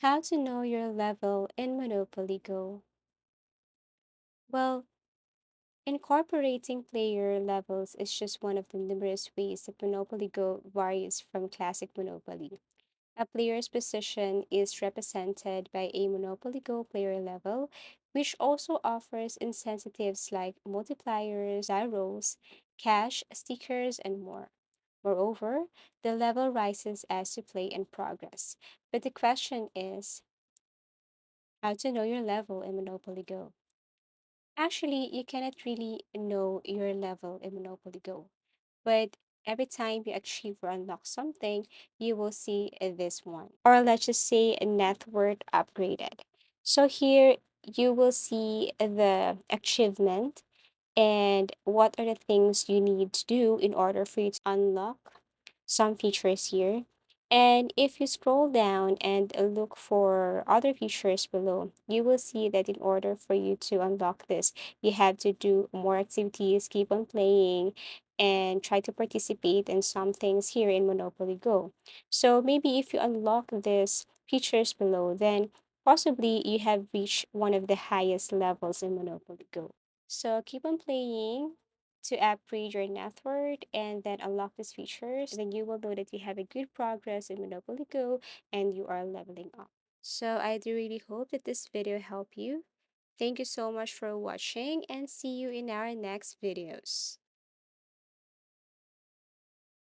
How to know your level in Monopoly Go? Well, incorporating player levels is just one of the numerous ways that Monopoly Go varies from classic Monopoly. A player's position is represented by a Monopoly Go player level, which also offers incentives like multipliers, die rolls, cash, stickers, and more. Moreover, the level rises as you play and progress. But the question is, how to know your level in Monopoly Go? Actually, you cannot really know your level in Monopoly Go, but every time you achieve or unlock something, you will see this one. Or let's just say a net worth upgraded. So here you will see the achievement and what are the things you need to do in order for you to unlock some features here. And if you scroll down and look for other features below, you will see that in order for you to unlock this, you have to do more activities, keep on playing, and try to participate in some things here in Monopoly Go. So maybe if you unlock these features below, then possibly you have reached one of the highest levels in Monopoly Go. So keep on playing to upgrade your net worth and then unlock these features. Then you will know that you have a good progress in Monopoly Go and you are leveling up. So I do really hope that this video helped you. Thank you so much for watching and see you in our next videos.